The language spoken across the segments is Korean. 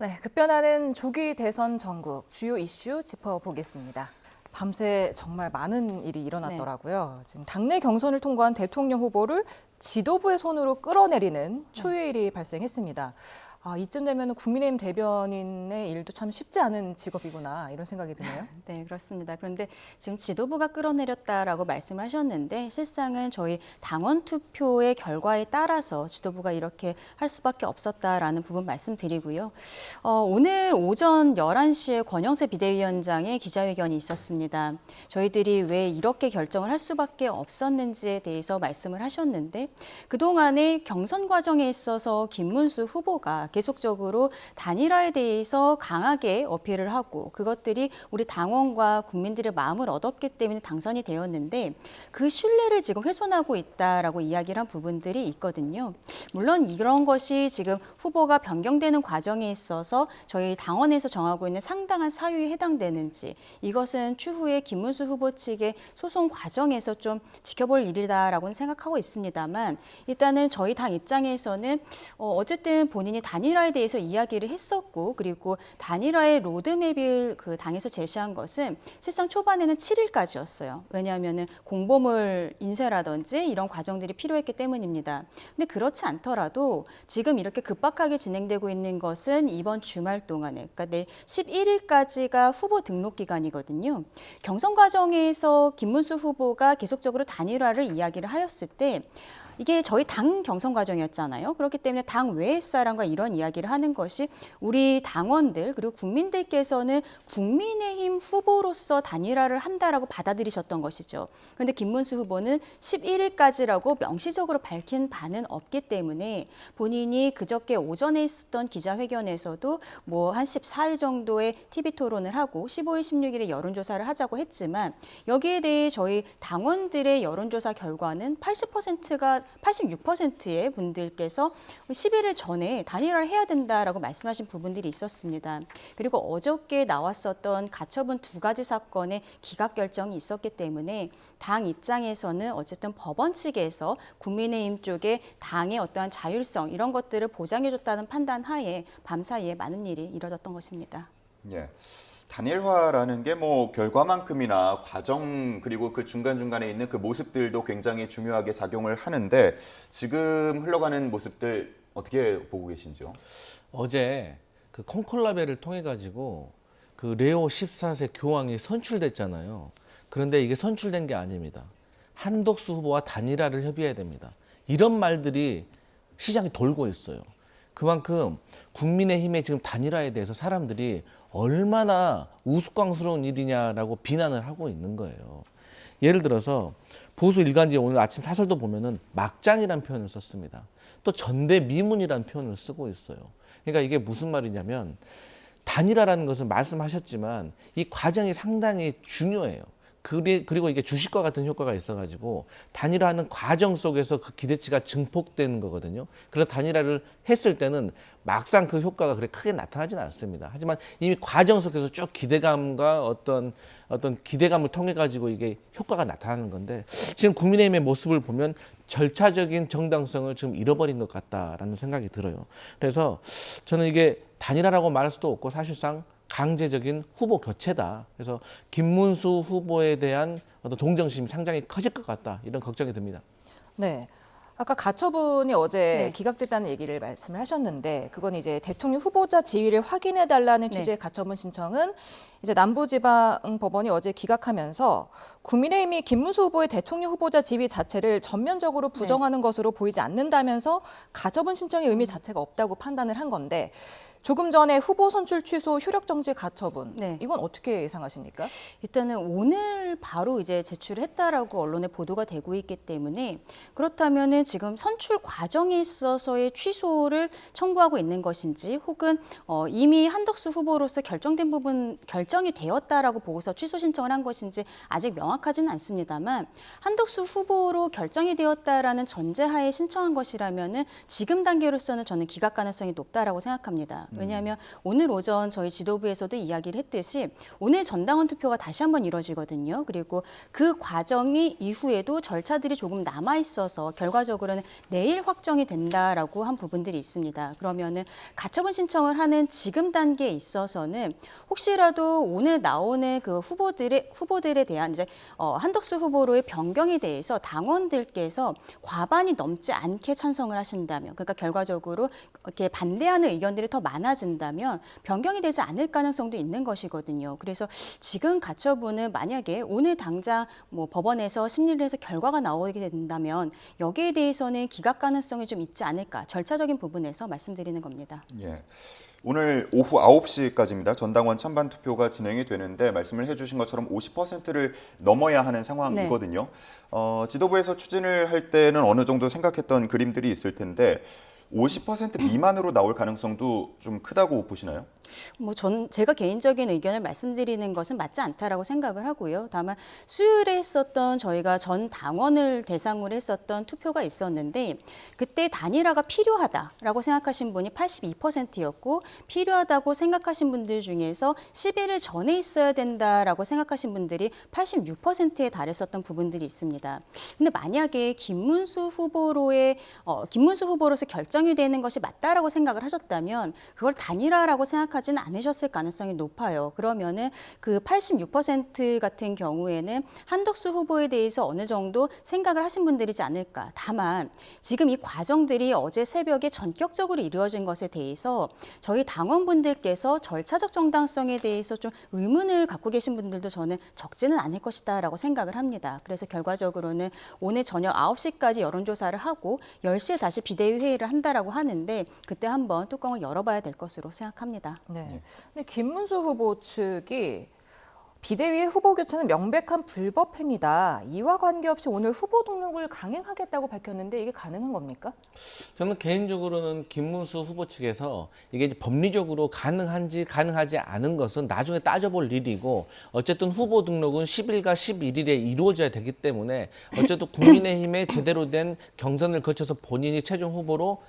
네, 급변하는 조기 대선 전국 주요 이슈 짚어보겠습니다. 밤새 정말 많은 일이 일어났더라고요. 지금 당내 경선을 통과한 대통령 후보를 지도부의 손으로 끌어내리는 초유의 일이 발생했습니다. 이쯤 되면 국민의힘 대변인의 일도 참 쉽지 않은 직업이구나 이런 생각이 드네요. 네, 그렇습니다. 그런데 지금 지도부가 끌어내렸다라고 말씀을 하셨는데 실상은 저희 당원 투표의 결과에 따라서 지도부가 이렇게 할 수밖에 없었다라는 부분 말씀드리고요. 오늘 오전 11시에 권영세 비대위원장의 기자회견이 있었습니다. 저희들이 왜 이렇게 결정을 할 수밖에 없었는지에 대해서 말씀을 하셨는데 그동안의 경선 과정에 있어서 김문수 후보가 계속적으로 단일화에 대해서 강하게 어필을 하고 그것들이 우리 당원과 국민들의 마음을 얻었기 때문에 당선이 되었는데 그 신뢰를 지금 훼손하고 있다라고 이야기를 한 부분들이 있거든요. 물론 이런 것이 지금 후보가 변경되는 과정에 있어서 저희 당원에서 정하고 있는 상당한 사유에 해당되는지 이것은 추후에 김문수 후보 측의 소송 과정에서 좀 지켜볼 일이다라고는 생각하고 있습니다만 일단은 저희 당 입장에서는 어쨌든 본인이 단일화에 대해서 이야기를 했었고 그리고 단일화의 로드맵을 그 당에서 제시한 것은 실상 초반에는 7일까지였어요. 왜냐하면 공보물 인쇄라든지 이런 과정들이 필요했기 때문입니다. 근데 그렇지 않더라도 지금 이렇게 급박하게 진행되고 있는 것은 이번 주말 동안에 그러니까 내일 11일까지가 후보 등록 기간이거든요. 경선 과정에서 김문수 후보가 계속적으로 단일화를 이야기를 하였을 때 이게 저희 당 경선 과정이었잖아요. 그렇기 때문에 당 외의 사람과 이런 이야기를 하는 것이 우리 당원들 그리고 국민들께서는 국민의힘 후보로서 단일화를 한다라고 받아들이셨던 것이죠. 그런데 김문수 후보는 11일까지라고 명시적으로 밝힌 바는 없기 때문에 본인이 그저께 오전에 있었던 기자회견에서도 뭐 한 14일 정도의 TV 토론을 하고 15일, 16일에 여론조사를 하자고 했지만 여기에 대해 저희 당원들의 여론조사 결과는 86%의 분들께서 11일 전에 단일화를 해야 된다라고 말씀하신 부분들이 있었습니다. 그리고 어저께 나왔었던 가처분 2가지 사건의 기각 결정이 있었기 때문에 당 입장에서는 어쨌든 법원 측에서 국민의힘 쪽에 당의 어떠한 자율성 이런 것들을 보장해줬다는 판단 하에 밤사이에 많은 일이 이뤄졌던 것입니다. 예. 단일화라는 게 뭐 결과만큼이나 과정 그리고 그 중간중간에 있는 그 모습들도 굉장히 중요하게 작용을 하는데 지금 흘러가는 모습들 어떻게 보고 계신지요? 어제 그 콘클라베를 통해 가지고 그 레오 14세 교황이 선출됐잖아요. 그런데 이게 선출된 게 아닙니다. 한덕수 후보와 단일화를 협의해야 됩니다. 이런 말들이 시장에 돌고 있어요. 그만큼 국민의힘의 지금 단일화에 대해서 사람들이 얼마나 우스꽝스러운 일이냐라고 비난을 하고 있는 거예요. 예를 들어서 보수 일간지 오늘 아침 사설도 보면은 막장이라는 표현을 썼습니다. 또 전대미문이라는 표현을 쓰고 있어요. 그러니까 이게 무슨 말이냐면 단일화라는 것은 말씀하셨지만 이 과정이 상당히 중요해요. 그리고 이게 주식과 같은 효과가 있어가지고 단일화하는 과정 속에서 그 기대치가 증폭되는 거거든요. 그래서 단일화를 했을 때는 막상 그 효과가 그렇게 크게 나타나지는 않습니다. 하지만 이미 과정 속에서 쭉 기대감과 어떤 기대감을 통해 가지고 이게 효과가 나타나는 건데 지금 국민의힘의 모습을 보면 절차적인 정당성을 지금 잃어버린 것 같다라는 생각이 들어요. 그래서 저는 이게 단일화라고 말할 수도 없고 사실상 강제적인 후보 교체다. 그래서 김문수 후보에 대한 어떤 동정심이 상당히 커질 것 같다. 이런 걱정이 듭니다. 네. 아까 가처분이 어제 기각됐다는 얘기를 말씀을 하셨는데 그건 이제 대통령 후보자 지위를 확인해 달라는 취지의 가처분 신청은 이제 남부지방법원이 어제 기각하면서 국민의힘이 김문수 후보의 대통령 후보자 지위 자체를 전면적으로 부정하는 것으로 보이지 않는다면서 가처분 신청의 의미 자체가 없다고 판단을 한 건데 조금 전에 후보 선출 취소 효력 정지 가처분 이건 어떻게 예상하십니까? 일단은 오늘 바로 이제 제출을 했다라고 언론에 보도가 되고 있기 때문에 그렇다면은 지금 선출 과정에 있어서의 취소를 청구하고 있는 것인지 혹은 이미 한덕수 후보로서 결정된 부분 결정이 되었다라고 보고서 취소 신청을 한 것인지 아직 명확하지는 않습니다만 한덕수 후보로 결정이 되었다라는 전제하에 신청한 것이라면은 지금 단계로서는 저는 기각 가능성이 높다라고 생각합니다. 왜냐하면 오늘 오전 저희 지도부에서도 이야기를 했듯이 오늘 전당원 투표가 다시 한번 이루어지거든요. 그리고 그 과정이 이후에도 절차들이 조금 남아 있어서 결과적으로는 내일 확정이 된다라고 한 부분들이 있습니다. 그러면은 가처분 신청을 하는 지금 단계에 있어서는 혹시라도 오늘 나오는 그 후보들에 대한 이제 한덕수 후보로의 변경에 대해서 당원들께서 과반이 넘지 않게 찬성을 하신다면, 그러니까 결과적으로 이렇게 반대하는 의견들이 더 많아진다면 변경이 되지 않을 가능성도 있는 것이거든요. 그래서 지금 가처분은 만약에 오늘 당장 뭐 법원에서 심리를 해서 결과가 나오게 된다면 여기에 대해서는 기각 가능성이 좀 있지 않을까, 절차적인 부분에서 말씀드리는 겁니다. 예. 오늘 오후 9시까지입니다. 전당원 찬반 투표가 진행이 되는데 말씀을 해주신 것처럼 50%를 넘어야 하는 상황이거든요. 지도부에서 추진을 할 때는 어느 정도 생각했던 그림들이 있을 텐데 50% 미만으로 나올 가능성도 좀 크다고 보시나요? 제가 개인적인 의견을 말씀드리는 것은 맞지 않다라고 생각을 하고요. 다만 수요일에 했었던 저희가 전 당원을 대상으로 했었던 투표가 있었는데 그때 단일화가 필요하다라고 생각하신 분이 82%였고 필요하다고 생각하신 분들 중에서 11일 전에 있어야 된다라고 생각하신 분들이 86%에 달했었던 부분들이 있습니다. 근데 만약에 김문수 후보로서 결정이 되는 것이 맞다라고 생각을 하셨다면 그걸 단일화라고 생각하지는 않으셨을 가능성이 높아요. 그러면은 그 86% 같은 경우에는 한덕수 후보에 대해서 어느 정도 생각을 하신 분들이지 않을까. 다만 지금 이 과정들이 어제 새벽에 전격적으로 이루어진 것에 대해서 저희 당원분들께서 절차적 정당성에 대해서 좀 의문을 갖고 계신 분들도 저는 적지는 않을 것이다라고 생각을 합니다. 그래서 결과적으로는 오늘 저녁 9시까지 여론조사를 하고 10시에 다시 비대위 회의를 한다라고 하는데 그때 한번 뚜껑을 열어봐야 될 것으로 생각합니다. 네. 근데 김문수 후보 측이 비대위의 후보 교체는 명백한 불법 행위다. 이와 관계없이 오늘 후보 등록을 강행하겠다고 밝혔는데 이게 가능한 겁니까? 저는 개인적으로는 김문수 후보 측에서 이게 이제 법리적으로 가능한지 가능하지 않은 것은 나중에 따져볼 일이고 어쨌든 후보 등록은 10일과 11일에 이루어져야 되기 때문에 어쨌든 국민의힘에 제대로 된 경선을 거쳐서 본인이 최종 후보로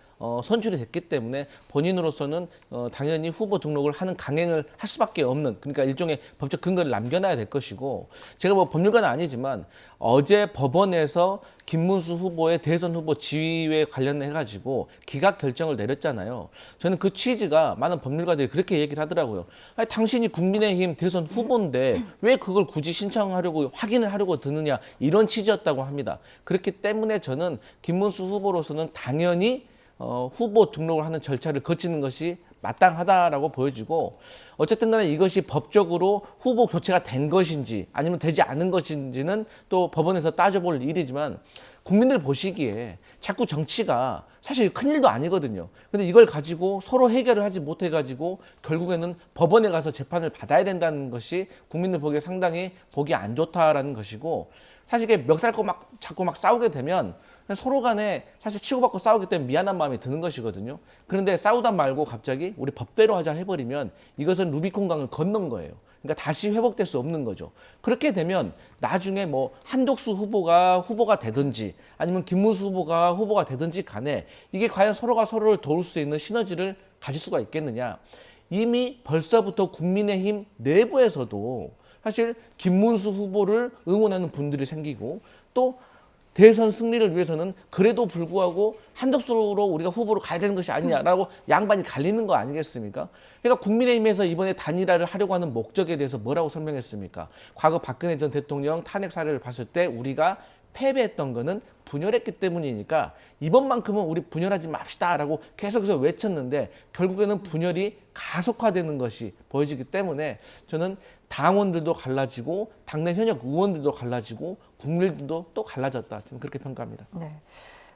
선출이 됐기 때문에 본인으로서는 당연히 후보 등록을 하는 강행을 할 수밖에 없는, 그러니까 일종의 법적 근거를 남겨놔야 될 것이고, 제가 뭐 법률가는 아니지만 어제 법원에서 김문수 후보의 대선 후보 지위에 관련해가지고 기각 결정을 내렸잖아요. 저는 그 취지가 많은 법률가들이 그렇게 얘기를 하더라고요. 아니, 당신이 국민의힘 대선 후보인데 왜 그걸 굳이 신청하려고 확인을 하려고 드느냐, 이런 취지였다고 합니다. 그렇기 때문에 저는 김문수 후보로서는 당연히 후보 등록을 하는 절차를 거치는 것이 마땅하다라고 보여지고, 어쨌든 간에 이것이 법적으로 후보 교체가 된 것인지 아니면 되지 않은 것인지는 또 법원에서 따져볼 일이지만 국민들 보시기에 자꾸 정치가 사실 큰일도 아니거든요. 근데 이걸 가지고 서로 해결을 하지 못해가지고 결국에는 법원에 가서 재판을 받아야 된다는 것이 국민들 보기에 상당히 보기 안 좋다라는 것이고, 사실 이게 멱살 잡고 막 싸우게 되면 서로 간에 사실 치고받고 싸우기 때문에 미안한 마음이 드는 것이거든요. 그런데 싸우다 말고 갑자기 우리 법대로 하자 해버리면 이것은 루비콘강을 건넌 거예요. 그러니까 다시 회복될 수 없는 거죠. 그렇게 되면 나중에 뭐 한덕수 후보가 되든지 아니면 김문수 후보가 되든지 간에 이게 과연 서로가 서로를 도울 수 있는 시너지를 가질 수가 있겠느냐. 이미 벌써부터 국민의힘 내부에서도 사실 김문수 후보를 응원하는 분들이 생기고 또 대선 승리를 위해서는 그래도 불구하고 한덕수로 우리가 후보로 가야 되는 것이 아니냐라고 양반이 갈리는 거 아니겠습니까? 그러니까 국민의힘에서 이번에 단일화를 하려고 하는 목적에 대해서 뭐라고 설명했습니까? 과거 박근혜 전 대통령 탄핵 사례를 봤을 때 우리가 패배했던 거는 분열했기 때문이니까 이번만큼은 우리 분열하지 맙시다라고 계속해서 외쳤는데 결국에는 분열이 가속화되는 것이 보여지기 때문에 저는 당원들도 갈라지고 당내 현역 의원들도 갈라지고 국민들도 또 갈라졌다. 저는 그렇게 평가합니다. 네.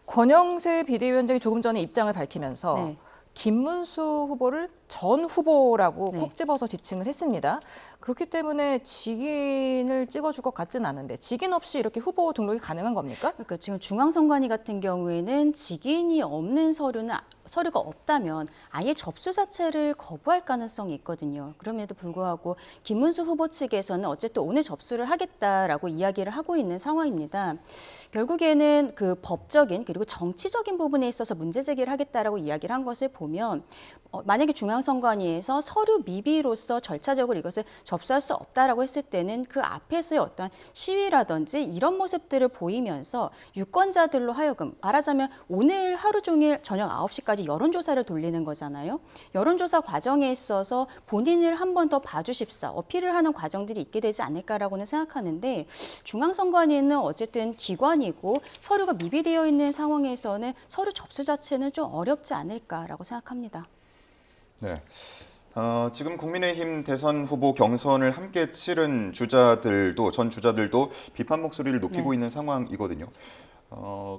권영세 비대위원장이 조금 전에 입장을 밝히면서 네. 김문수 후보를 전 후보라고 네. 콕 집어서 지칭을 했습니다. 그렇기 때문에 직인을 찍어줄 것 같지는 않은데 직인 없이 이렇게 후보 등록이 가능한 겁니까? 그러니까 지금 중앙선관위 같은 경우에는 직인이 없는 서류가 없다면 아예 접수 자체를 거부할 가능성이 있거든요. 그럼에도 불구하고 김문수 후보 측에서는 어쨌든 오늘 접수를 하겠다라고 이야기를 하고 있는 상황입니다. 결국에는 그 법적인 그리고 정치적인 부분에 있어서 문제 제기를 하겠다라고 이야기를 한 것을 보면 만약에 중앙선관위에서 서류 미비로서 절차적으로 이것을 접수할 수 없다라고 했을 때는 그 앞에서의 어떤 시위라든지 이런 모습들을 보이면서 유권자들로 하여금 말하자면 오늘 하루 종일 저녁 9시까지 여론조사를 돌리는 거잖아요. 여론조사 과정에 있어서 본인을 한 번 더 봐주십사 어필을 하는 과정들이 있게 되지 않을까라고는 생각하는데 중앙선관위는 어쨌든 기관이고 서류가 미비되어 있는 상황에서는 서류 접수 자체는 좀 어렵지 않을까라고 생각합니다. 네. 지금 국민의힘 대선 후보 경선을 함께 치른 전 주자들도 비판 목소리를 높이고 있는 상황이거든요.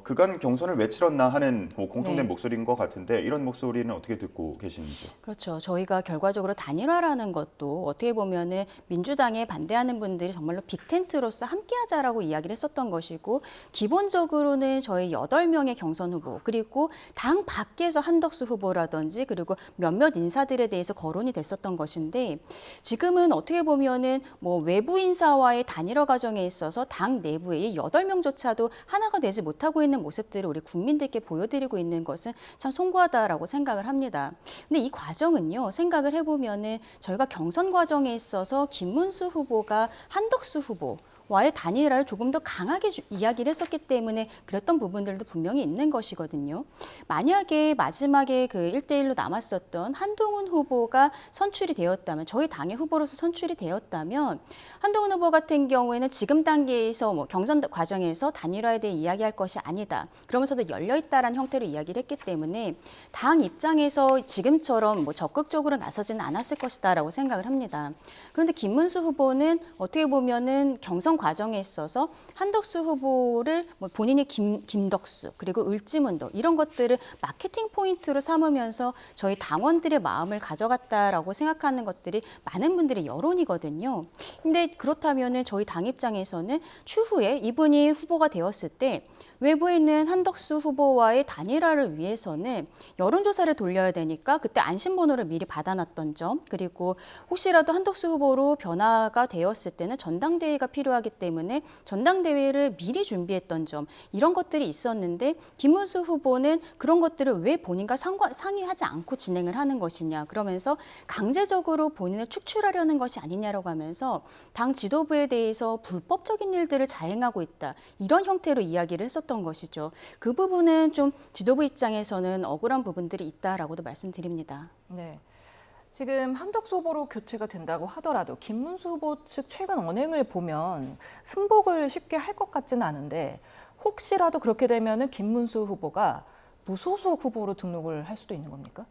그간 경선을 왜 치렀나 하는 공통된 목소리인 것 같은데 이런 목소리는 어떻게 듣고 계시는지요? 그렇죠. 저희가 결과적으로 단일화라는 것도 어떻게 보면은 민주당에 반대하는 분들이 정말로 빅텐트로서 함께하자라고 이야기를 했었던 것이고 기본적으로는 저희 8명의 경선 후보 그리고 당 밖에서 한덕수 후보라든지 그리고 몇몇 인사들에 대해서 거론이 됐었던 것인데 지금은 어떻게 보면은 뭐 외부 인사와의 단일화 과정에 있어서 당 내부에 이 8명조차도 하나가 되지 못하고 있는 모습들을 우리 국민들께 보여드리고 있는 것은 참 송구하다라고 생각을 합니다. 근데 이 과정은요, 생각을 해보면은 저희가 경선 과정에 있어서 김문수 후보가 한덕수 후보와의 단일화를 조금 더 강하게 이야기를 했었기 때문에 그랬던 부분들도 분명히 있는 것이거든요. 만약에 마지막에 그 1대1로 남았었던 한동훈 후보가 선출이 되었다면, 저희 당의 후보로서 선출이 되었다면 한동훈 후보 같은 경우에는 지금 단계에서 뭐 경선 과정에서 단일화에 대해 이야기할 것이 아니다. 그러면서도 열려있다라는 형태로 이야기를 했기 때문에 당 입장에서 지금처럼 뭐 적극적으로 나서지는 않았을 것이다라고 생각을 합니다. 그런데 김문수 후보는 어떻게 보면은 경선 과정에 있어서 한덕수 후보를 뭐 본인이 김덕수 그리고 을지문덕 이런 것들을 마케팅 포인트로 삼으면서 저희 당원들의 마음을 가져갔다라고 생각하는 것들이 많은 분들의 여론이거든요. 근데 그렇다면은 저희 당 입장에서는 추후에 이분이 후보가 되었을 때 외부에 있는 한덕수 후보와의 단일화를 위해서는 여론조사를 돌려야 되니까 그때 안심번호를 미리 받아놨던 점 그리고 혹시라도 한덕수 후보로 변화가 되었을 때는 전당대회가 필요하기 때문에 전당대회를 미리 준비했던 점 이런 것들이 있었는데 김문수 후보는 그런 것들을 왜 본인과 상의하지 않고 진행을 하는 것이냐 그러면서 강제적으로 본인을 축출하려는 것이 아니냐라고 하면서 당 지도부에 대해서 불법적인 일들을 자행하고 있다 이런 형태로 이야기를 했었던 것이죠. 그 부분은 좀 지도부 입장에서는 억울한 부분들이 있다라고도 말씀드립니다. 네. 지금 한덕수 후보로 교체가 된다고 하더라도 김문수 후보 측 최근 언행을 보면 승복을 쉽게 할 것 같지는 않은데 혹시라도 그렇게 되면은 김문수 후보가 무소속 후보로 등록을 할 수도 있는 겁니까?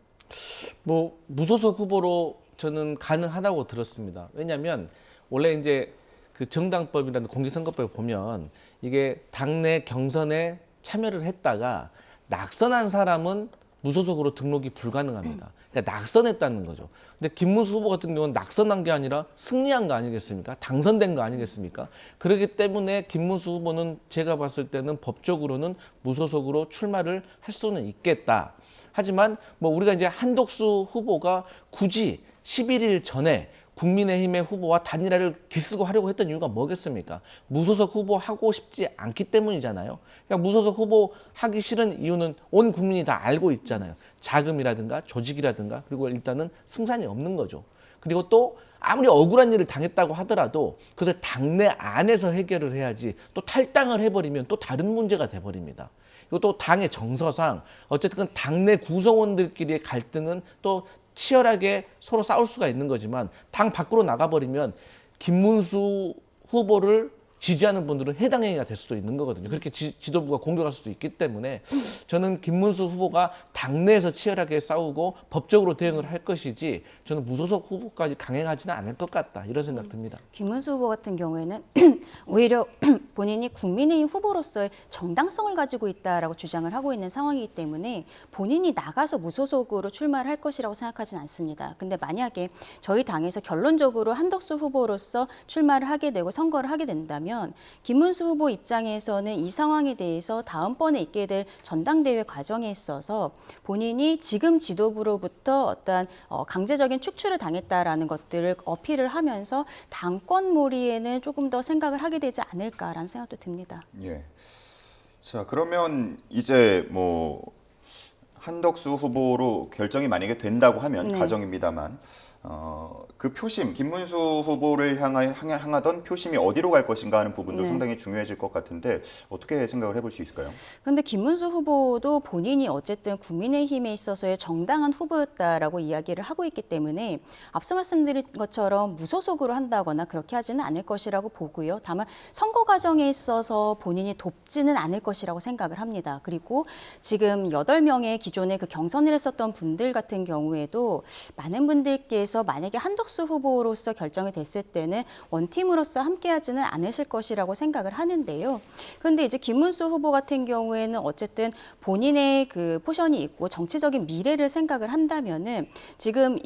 뭐 무소속 후보로 저는 가능하다고 들었습니다. 왜냐하면 원래 이제 그 정당법이라는 공직선거법에 보면 이게 당내 경선에 참여를 했다가 낙선한 사람은 무소속으로 등록이 불가능합니다. 그러니까 낙선했다는 거죠. 근데 김문수 후보 같은 경우는 낙선한 게 아니라 승리한 거 아니겠습니까? 당선된 거 아니겠습니까? 그렇기 때문에 김문수 후보는 제가 봤을 때는 법적으로는 무소속으로 출마를 할 수는 있겠다. 하지만 뭐 우리가 이제 한덕수 후보가 굳이 11일 전에 국민의힘의 후보와 단일화를 기쓰고 하려고 했던 이유가 뭐겠습니까? 무소속 후보 하고 싶지 않기 때문이잖아요. 그러니까 무소속 후보 하기 싫은 이유는 온 국민이 다 알고 있잖아요. 자금이라든가 조직이라든가 그리고 일단은 승산이 없는 거죠. 그리고 또 아무리 억울한 일을 당했다고 하더라도 그것을 당내 안에서 해결을 해야지 또 탈당을 해버리면 또 다른 문제가 돼버립니다. 그리고 또 당의 정서상 어쨌든 당내 구성원들끼리의 갈등은 또 치열하게 서로 싸울 수가 있는 거지만 당 밖으로 나가버리면 김문수 후보를 지지하는 분들은 해당 행위가 될 수도 있는 거거든요. 그렇게 지도부가 공격할 수도 있기 때문에 저는 김문수 후보가 당내에서 치열하게 싸우고 법적으로 대응을 할 것이지 저는 무소속 후보까지 강행하지는 않을 것 같다 이런 생각 듭니다. 김문수 후보 같은 경우에는 오히려 본인이 국민의힘 후보로서의 정당성을 가지고 있다라고 주장을 하고 있는 상황이기 때문에 본인이 나가서 무소속으로 출마를 할 것이라고 생각하진 않습니다. 근데 만약에 저희 당에서 결론적으로 한덕수 후보로서 출마를 하게 되고 선거를 하게 된다면 김문수 후보 입장에서는 이 상황에 대해서 다음번에 있게 될 전당대회 과정에 있어서 본인이 지금 지도부로부터 어떤 강제적인 축출을 당했다라는 것들을 어필을 하면서 당권몰이에는 조금 더 생각을 하게 되지 않을까라는 생각도 듭니다. 예. 자, 그러면 이제 뭐 한덕수 후보로 결정이 만약에 된다고 하면 네. 가정입니다만 그 표심, 김문수 후보를 향하던 표심이 어디로 갈 것인가 하는 부분도 네. 상당히 중요해질 것 같은데 어떻게 생각을 해볼 수 있을까요? 그런데 김문수 후보도 본인이 어쨌든 국민의힘에 있어서의 정당한 후보였다라고 이야기를 하고 있기 때문에 앞서 말씀드린 것처럼 무소속으로 한다거나 그렇게 하지는 않을 것이라고 보고요. 다만 선거 과정에 있어서 본인이 돕지는 않을 것이라고 생각을 합니다. 그리고 지금 8명의 기존에 그 경선을 했었던 분들 같은 경우에도 많은 분들께서 만약에 한덕수 후보로서 결정이 됐을 때는 원팀으로서 함께하지는 않으실 것이라고 생각을 하는데요. 그런데 이제 김문수 후보 같은 경우에는 어쨌든 본인의 그 포션이 있고 정치적인 미래를 생각을 한다면은 지금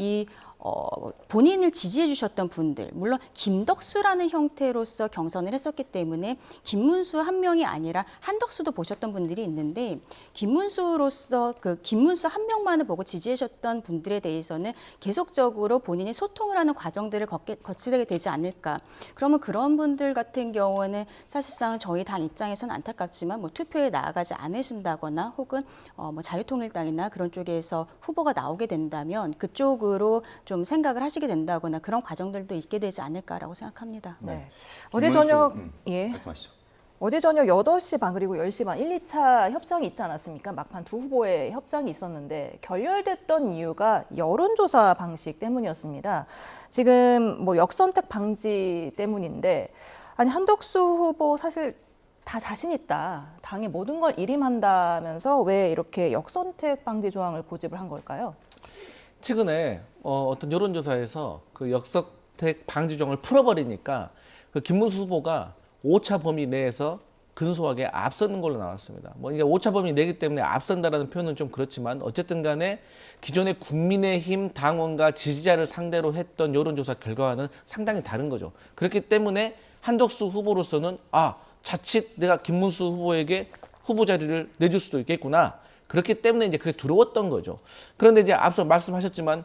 본인을 지지해 주셨던 분들, 물론 김덕수라는 형태로서 경선을 했었기 때문에 김문수 한 명이 아니라 한덕수도 보셨던 분들이 있는데 김문수로서 그 김문수 한 명만을 보고 지지해 주셨던 분들에 대해서는 계속적으로 본인이 소통을 하는 과정들을 거치게 되지 않을까. 그러면 그런 분들 같은 경우는 사실상 저희 당 입장에서는 안타깝지만 뭐 투표에 나아가지 않으신다거나 혹은 뭐 자유통일당이나 그런 쪽에서 후보가 나오게 된다면 그쪽으로 좀 생각을 하시게 된다거나 그런 과정들도 있게 되지 않을까라고 생각합니다. 네. 어제 저녁 말씀하시죠. 어제 저녁 8시 반 그리고 10시 반 1, 2차 협상이 있지 않았습니까? 막판 두 후보의 협상이 있었는데 결렬됐던 이유가 여론조사 방식 때문이었습니다. 지금 뭐 역선택 방지 때문인데 아니 한덕수 후보 사실 다 자신 있다. 당의 모든 걸 일임한다면서 왜 이렇게 역선택 방지 조항을 고집을 한 걸까요? 최근에 어떤 여론조사에서 그 역선택 방지 조항을 풀어버리니까 그 김문수 후보가 5차 범위 내에서 근소하게 앞서는 걸로 나왔습니다. 뭐 이게 5차 범위 내기 때문에 앞선다라는 표현은 좀 그렇지만 어쨌든 간에 기존의 국민의힘 당원과 지지자를 상대로 했던 여론조사 결과와는 상당히 다른 거죠. 그렇기 때문에 한덕수 후보로서는 자칫 내가 김문수 후보에게 후보 자리를 내줄 수도 있겠구나. 그렇기 때문에 이제 그게 두려웠던 거죠. 그런데 이제 앞서 말씀하셨지만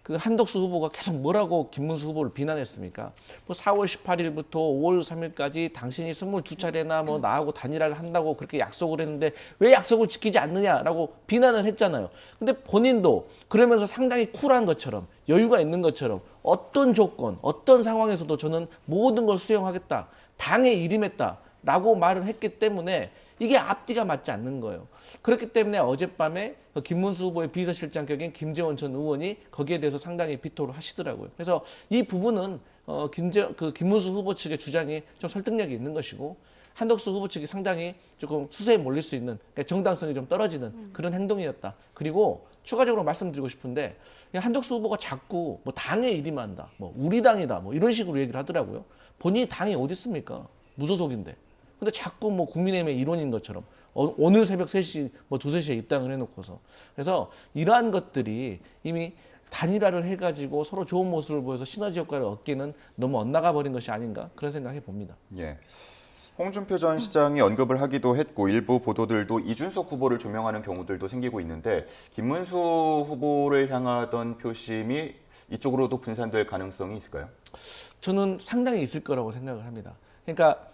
그 한덕수 후보가 계속 뭐라고 김문수 후보를 비난했습니까? 뭐 4월 18일부터 5월 3일까지 당신이 22차례나 뭐 나하고 단일화를 한다고 그렇게 약속을 했는데 왜 약속을 지키지 않느냐라고 비난을 했잖아요. 근데 본인도 그러면서 상당히 쿨한 것처럼 여유가 있는 것처럼 어떤 조건, 어떤 상황에서도 저는 모든 걸 수용하겠다. 당에 일임했다라고 말을 했기 때문에 이게 앞뒤가 맞지 않는 거예요. 그렇기 때문에 어젯밤에 김문수 후보의 비서실장격인 김재원 전 의원이 거기에 대해서 상당히 비토를 하시더라고요. 그래서 이 부분은 김문수 후보 측의 주장이 좀 설득력이 있는 것이고 한덕수 후보 측이 상당히 조금 수세에 몰릴 수 있는 그러니까 정당성이 좀 떨어지는 그런 행동이었다. 그리고 추가적으로 말씀드리고 싶은데 한덕수 후보가 자꾸 뭐 당에 일임한다, 뭐 우리 당이다, 뭐 이런 식으로 얘기를 하더라고요. 본인이 당이 어디 있습니까? 무소속인데. 근데 자꾸 뭐 국민의힘의 일원인 것처럼 오늘 새벽 3시, 뭐 2, 3시에 입당을 해놓고서. 그래서 이러한 것들이 이미 단일화를 해가지고 서로 좋은 모습을 보여서 시너지 효과를 얻기는 너무 엇나가 버린 것이 아닌가 그런 생각해 봅니다. 예. 홍준표 전 시장이 언급을 하기도 했고 일부 보도들도 이준석 후보를 조명하는 경우들도 생기고 있는데 김문수 후보를 향하던 표심이 이쪽으로도 분산될 가능성이 있을까요? 저는 상당히 있을 거라고 생각을 합니다. 그러니까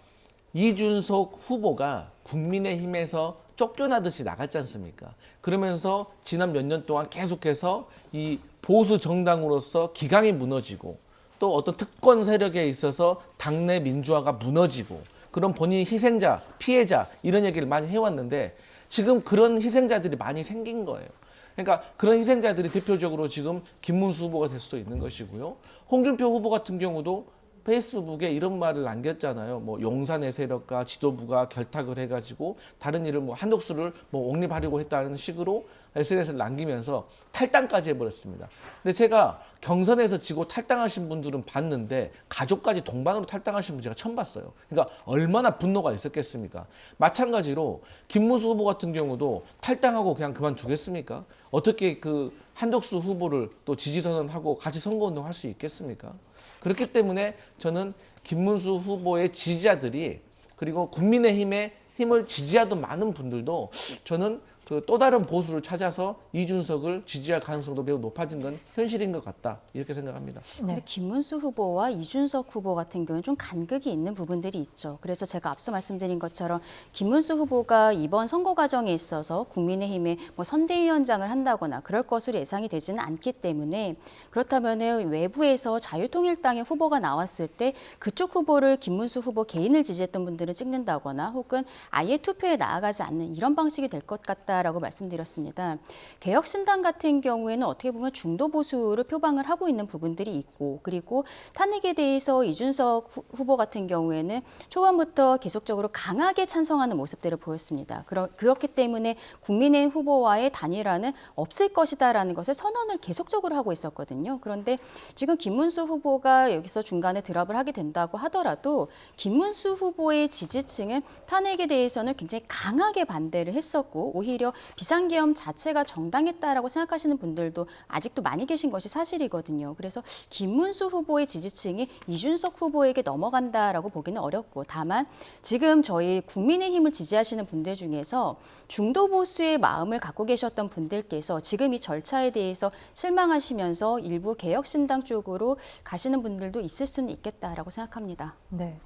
이준석 후보가 국민의힘에서 쫓겨나듯이 나갔지 않습니까? 그러면서 지난 몇 년 동안 계속해서 이 보수 정당으로서 기강이 무너지고 또 어떤 특권 세력에 있어서 당내 민주화가 무너지고 그런 본인 희생자, 피해자 이런 얘기를 많이 해왔는데 지금 그런 희생자들이 많이 생긴 거예요. 그러니까 그런 희생자들이 대표적으로 지금 김문수 후보가 될 수도 있는 것이고요. 홍준표 후보 같은 경우도 페이스북에 이런 말을 남겼잖아요. 뭐 용산의 세력과 지도부가 결탁을 해가지고 다른 일을 뭐 한덕수를 뭐 옹립하려고 했다는 식으로 SNS를 남기면서 탈당까지 해버렸습니다. 근데 제가 경선에서 지고 탈당하신 분들은 봤는데 가족까지 동반으로 탈당하신 분 제가 처음 봤어요. 그러니까 얼마나 분노가 있었겠습니까? 마찬가지로 김문수 후보 같은 경우도 탈당하고 그냥 그만두겠습니까? 어떻게 그 한덕수 후보를 또 지지선언하고 같이 선거운동 할 수 있겠습니까? 그렇기 때문에 저는 김문수 후보의 지지자들이 그리고 국민의힘의 힘을 지지하던 많은 분들도 저는 그 또 다른 보수를 찾아서 이준석을 지지할 가능성도 매우 높아진 건 현실인 것 같다. 이렇게 생각합니다. 근데 김문수 후보와 이준석 후보 같은 경우는 좀 간극이 있는 부분들이 있죠. 그래서 제가 앞서 말씀드린 것처럼 김문수 후보가 이번 선거 과정에 있어서 국민의힘에 뭐 선대위원장을 한다거나 그럴 것으로 예상이 되지는 않기 때문에 그렇다면 외부에서 자유통일당의 후보가 나왔을 때 그쪽 후보를 김문수 후보 개인을 지지했던 분들은 찍는다거나 혹은 아예 투표에 나아가지 않는 이런 방식이 될 것 같다라고 말씀드렸습니다. 개혁신당 같은 경우에는 어떻게 보면 중도 보수를 표방을 하고 있는 부분들이 있고 그리고 탄핵에 대해서 이준석 후보 같은 경우에는 초반부터 계속적으로 강하게 찬성하는 모습들을 보였습니다. 그렇기 때문에 국민의힘 후보와의 단일화는 없을 것이다라는 것을 선언을 계속적으로 하고 있었거든요. 그런데 지금 김문수 후보가 여기서 중간에 드랍을 하게 된다고 하더라도 김문수 후보의 지지층은 탄핵에 대해서는 굉장히 강하게 반대를 했었고 오히려 비상계엄 자체가 정당했다라고 생각하시는 분들도 아직도 많이 계신 것이 사실이거든요. 그래서 김문수 후보의 지지층이 이준석 후보에게 넘어간다라고 보기는 어렵고 다만 지금 저희 국민의힘을 지지하시는 분들 중에서 중도 보수의 마음을 갖고 계셨던 분들께서 지금 이 절차에 대해서 실망하시면서 일부 개혁신당 쪽으로 가시는 분들도 있을 수는 있겠다라고 생각합니다. 네.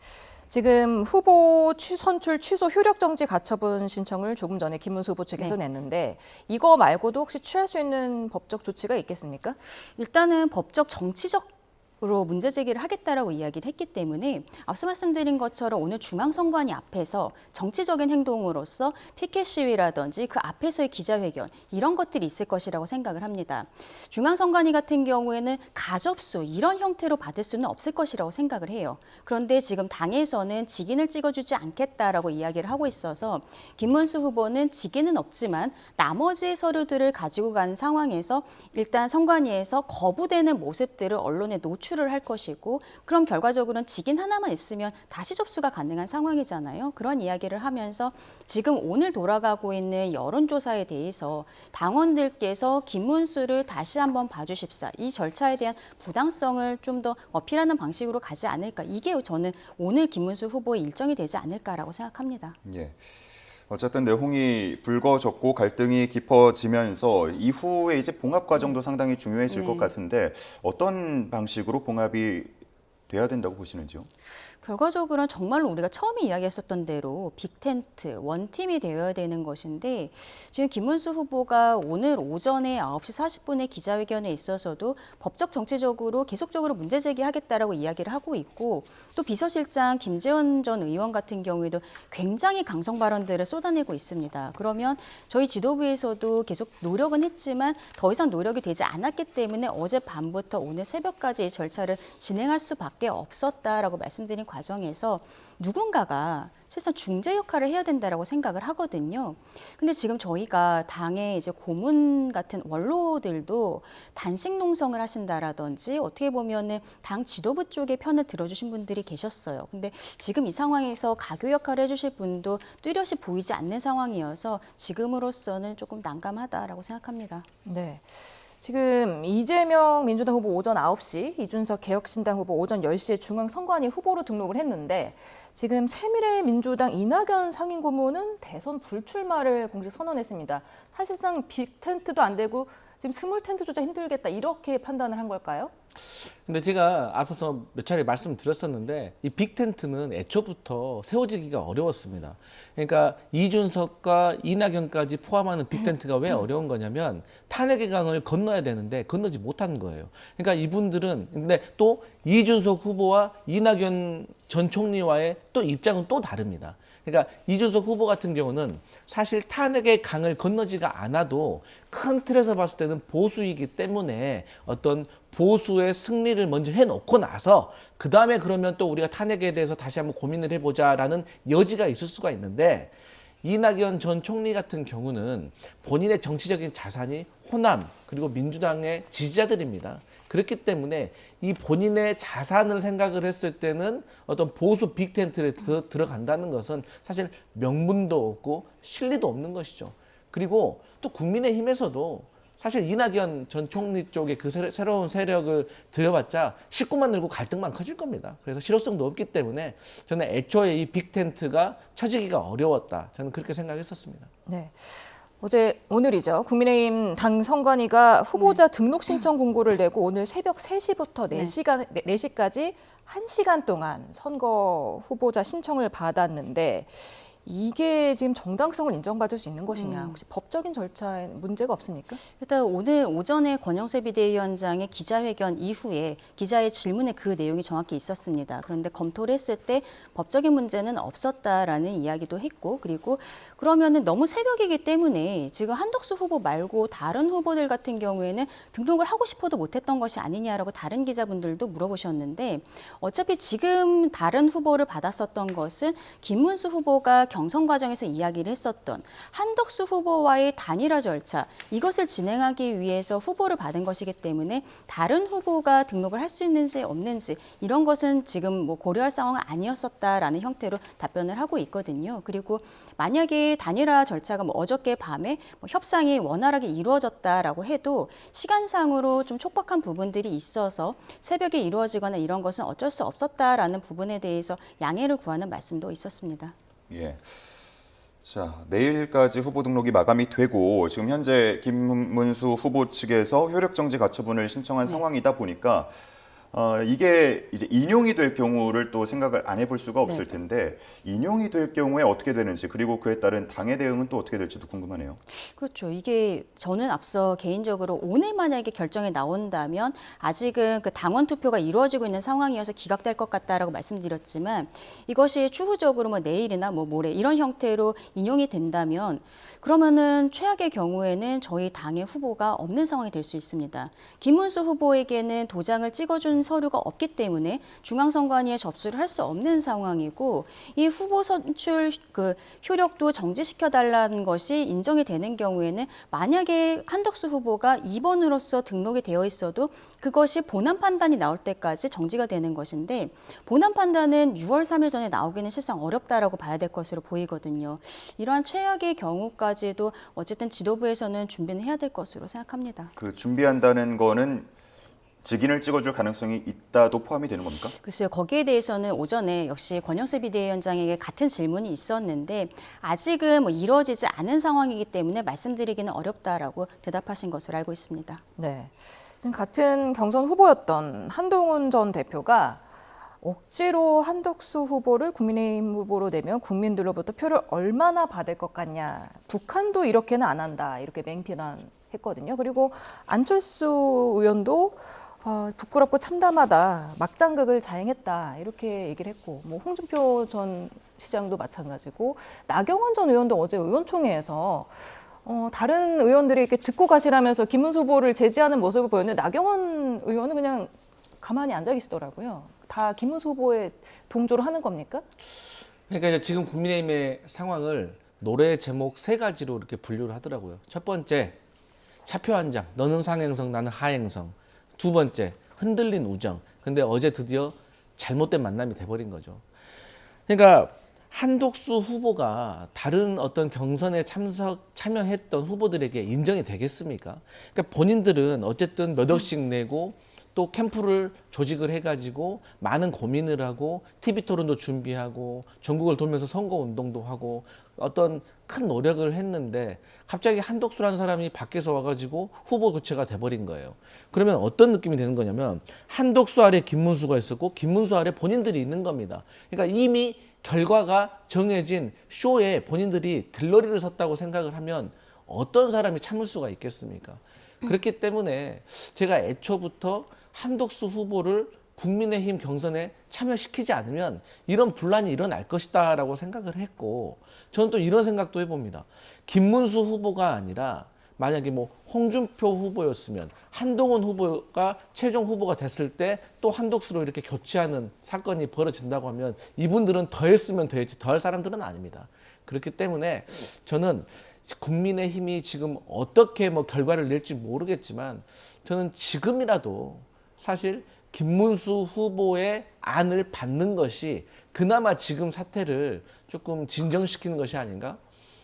지금 후보 선출 취소 효력 정지 가처분 신청을 조금 전에 김문수 후보 측에서 냈는데 이거 말고도 혹시 취할 수 있는 법적 조치가 있겠습니까? 일단은 법적 정치적 으로 문제 제기를 하겠다라고 이야기를 했기 때문에 앞서 말씀드린 것처럼 오늘 중앙선관위 앞에서 정치적인 행동으로서 피켓 시위라든지 그 앞에서의 기자회견 이런 것들이 있을 것이라고 생각을 합니다. 중앙선관위 같은 경우에는 가접수 이런 형태로 받을 수는 없을 것이라고 생각을 해요. 그런데 지금 당에서는 직인을 찍어주지 않겠다라고 이야기를 하고 있어서 김문수 후보는 직인은 없지만 나머지 서류들을 가지고 간 상황에서 일단 선관위에서 거부되는 모습들을 언론에 노출을 할 것이고 그럼 결과적으로는 직인 하나만 있으면 다시 접수가 가능한 상황이잖아요. 그런 이야기를 하면서 지금 오늘 돌아가고 있는 여론조사에 대해서 당원들께서 김문수를 다시 한번 봐주십사. 이 절차에 대한 부당성을 좀 더 어필하는 방식으로 가지 않을까. 이게 저는 오늘 김문수 후보의 일정이 되지 않을까라고 생각합니다. 예. 어쨌든 내홍이 불거졌고 갈등이 깊어지면서 이후에 이제 봉합 과정도 상당히 중요해질 것 같은데 어떤 방식으로 봉합이 돼야 된다고 보시는지요? 결과적으로는 정말로 우리가 처음에 이야기했었던 대로 빅텐트, 원팀이 되어야 되는 것인데 지금 김문수 후보가 오늘 오전에 9시 40분에 기자회견에 있어서도 법적 정치적으로 계속적으로 문제 제기하겠다라고 이야기를 하고 있고 또 비서실장 김재원 전 의원 같은 경우에도 굉장히 강성 발언들을 쏟아내고 있습니다. 그러면 저희 지도부에서도 계속 노력은 했지만 더 이상 노력이 되지 않았기 때문에 어젯밤부터 오늘 새벽까지 이 절차를 진행할 수밖에 없었다라고 말씀드린 과정에서 누군가가 실상 중재 역할을 해야 된다라고 생각을 하거든요. 근데 지금 저희가 당의 이제 고문 같은 원로들도 단식 농성을 하신다라든지 어떻게 보면은 당 지도부 쪽의 편을 들어주신 분들이 계셨어요. 근데 지금 이 상황에서 가교 역할을 해주실 분도 뚜렷이 보이지 않는 상황이어서 지금으로서는 조금 난감하다라고 생각합니다. 네. 지금 이재명 민주당 후보 오전 9시, 이준석 개혁신당 후보 오전 10시에 중앙선관위 후보로 등록을 했는데 지금 새미래민주당 이낙연 상임고문은 대선 불출마를 공식 선언했습니다. 사실상 빅텐트도 안 되고 지금 스몰 텐트조차 힘들겠다 이렇게 판단을 한 걸까요? 근데 제가 앞서서 몇 차례 말씀드렸었는데 이 빅텐트는 애초부터 세워지기가 어려웠습니다. 그러니까 이준석과 이낙연까지 포함하는 빅텐트가 왜 어려운 거냐면 탄핵의 강을 건너야 되는데 건너지 못한 거예요. 그러니까 이분들은 근데 또 이준석 후보와 이낙연 전 총리와의 또 입장은 또 다릅니다. 그러니까 이준석 후보 같은 경우는 사실 탄핵의 강을 건너지가 않아도 큰 틀에서 봤을 때는 보수이기 때문에 어떤 보수의 승리를 먼저 해놓고 나서 그 다음에 그러면 또 우리가 탄핵에 대해서 다시 한번 고민을 해보자라는 여지가 있을 수가 있는데 이낙연 전 총리 같은 경우는 본인의 정치적인 자산이 호남 그리고 민주당의 지지자들입니다. 그렇기 때문에 이 본인의 자산을 생각을 했을 때는 어떤 보수 빅텐트에 들어간다는 것은 사실 명분도 없고 실리도 없는 것이죠. 그리고 또 국민의힘에서도 사실 이낙연 전 총리 쪽에 그 새로운 세력을 들여봤자 식구만 늘고 갈등만 커질 겁니다. 그래서 실효성도 없기 때문에 저는 애초에 이 빅텐트가 쳐지기가 어려웠다. 저는 그렇게 생각했었습니다. 네. 오늘이죠. 국민의힘 당 선관위가 후보자 등록 신청 공고를 내고 오늘 새벽 3시부터 4시까지 1시간 동안 선거 후보자 신청을 받았는데 이게 지금 정당성을 인정받을 수 있는 것이냐, 혹시 법적인 절차에 문제가 없습니까? 일단 오늘 오전에 권영세 비대위원장의 기자회견 이후에 기자의 질문에 그 내용이 정확히 있었습니다. 그런데 검토를 했을 때 법적인 문제는 없었다라는 이야기도 했고, 그리고 그러면은 너무 새벽이기 때문에 지금 한덕수 후보 말고 다른 후보들 같은 경우에는 등록을 하고 싶어도 못했던 것이 아니냐라고 다른 기자분들도 물어보셨는데, 어차피 지금 다른 후보를 받았었던 것은 김문수 후보가 경선 과정에서 이야기를 했었던 한덕수 후보와의 단일화 절차, 이것을 진행하기 위해서 후보를 받은 것이기 때문에 다른 후보가 등록을 할 수 있는지 없는지 이런 것은 지금 뭐 고려할 상황은 아니었었다라는 형태로 답변을 하고 있거든요. 그리고 만약에 단일화 절차가 뭐 어저께 밤에 뭐 협상이 원활하게 이루어졌다라고 해도 시간상으로 좀 촉박한 부분들이 있어서 새벽에 이루어지거나 이런 것은 어쩔 수 없었다라는 부분에 대해서 양해를 구하는 말씀도 있었습니다. 예. 자, 내일까지 후보 등록이 마감이 되고 지금 현재 김문수 후보 측에서 효력정지 가처분을 신청한 상황이다 보니까 이게 이제 인용이 될 경우를 또 생각을 안 해볼 수가 없을 텐데 인용이 될 경우에 어떻게 되는지, 그리고 그에 따른 당의 대응은 또 어떻게 될지도 궁금하네요. 그렇죠. 이게 저는 앞서 개인적으로 오늘 만약에 결정이 나온다면 아직은 그 당원 투표가 이루어지고 있는 상황이어서 기각될 것 같다라고 말씀드렸지만, 이것이 추후적으로 뭐 내일이나 뭐 모레 이런 형태로 인용이 된다면 그러면은 최악의 경우에는 저희 당의 후보가 없는 상황이 될 수 있습니다. 김문수 후보에게는 도장을 찍어준 서류가 없기 때문에 중앙선관위에 접수를 할 수 없는 상황이고, 이 후보 선출 그 효력도 정지시켜달라는 것이 인정이 되는 경우에는 만약에 한덕수 후보가 2번으로서 등록이 되어 있어도 그것이 본안 판단이 나올 때까지 정지가 되는 것인데, 본안 판단은 6월 3일 전에 나오기는 실상 어렵다라고 봐야 될 것으로 보이거든요. 이러한 최악의 경우까지도 어쨌든 지도부에서는 준비는 해야 될 것으로 생각합니다. 그 준비한다는 거는 직인을 찍어줄 가능성이 있다도 포함이 되는 겁니까? 글쎄요, 거기에 대해서는 오전에 역시 권영세 비대위원장에게 같은 질문이 있었는데 아직은 뭐 이루어지지 않은 상황이기 때문에 말씀드리기는 어렵다라고 대답하신 것으로 알고 있습니다. 네. 지금 같은 경선 후보였던 한동훈 전 대표가 억지로 한덕수 후보를 국민의힘 후보로 내면 국민들로부터 표를 얼마나 받을 것 같냐. 북한도 이렇게는 안 한다. 이렇게 맹비난했거든요. 그리고 안철수 의원도 부끄럽고 참담하다. 막장극을 자행했다. 이렇게 얘기를 했고, 뭐 홍준표 전 시장도 마찬가지고, 나경원 전 의원도 어제 의원총회에서 다른 의원들이 이렇게 듣고 가시라면서 김문수 후보를 제지하는 모습을 보였는데 나경원 의원은 그냥 가만히 앉아 계시더라고요. 다 김문수 후보의 동조를 하는 겁니까? 그러니까 이제 지금 국민의힘의 상황을 노래 제목 3가지로 이렇게 분류를 하더라고요. 첫 번째, 차표 한 장, 너는 상행성, 나는 하행성. 두 번째, 흔들린 우정. 근데 어제 드디어 잘못된 만남이 돼버린 거죠. 그러니까 한덕수 후보가 다른 어떤 경선에 참여했던 후보들에게 인정이 되겠습니까? 그러니까 본인들은 어쨌든 몇 억씩 내고 또 캠프를 조직을 해가지고 많은 고민을 하고 TV 토론도 준비하고 전국을 돌면서 선거 운동도 하고 어떤 큰 노력을 했는데 갑자기 한덕수라는 사람이 밖에서 와가지고 후보 교체가 돼버린 거예요. 그러면 어떤 느낌이 되는 거냐면 한덕수 아래 김문수가 있었고 김문수 아래 본인들이 있는 겁니다. 그러니까 이미 결과가 정해진 쇼에 본인들이 들러리를 섰다고 생각을 하면 어떤 사람이 참을 수가 있겠습니까? 그렇기 때문에 제가 애초부터 한덕수 후보를 국민의힘 경선에 참여시키지 않으면 이런 분란이 일어날 것이다라고 생각을 했고, 저는 또 이런 생각도 해봅니다. 김문수 후보가 아니라 만약에 뭐 홍준표 후보였으면 한동훈 후보가 최종 후보가 됐을 때 또 한덕수로 이렇게 교체하는 사건이 벌어진다고 하면 이분들은 더 했으면 더 했지 더 할 사람들은 아닙니다. 그렇기 때문에 저는 국민의힘이 지금 어떻게 뭐 결과를 낼지 모르겠지만 저는 지금이라도 사실 김문수 후보의 안을 받는 것이 그나마 지금 사태를 조금 진정시키는 것이 아닌가?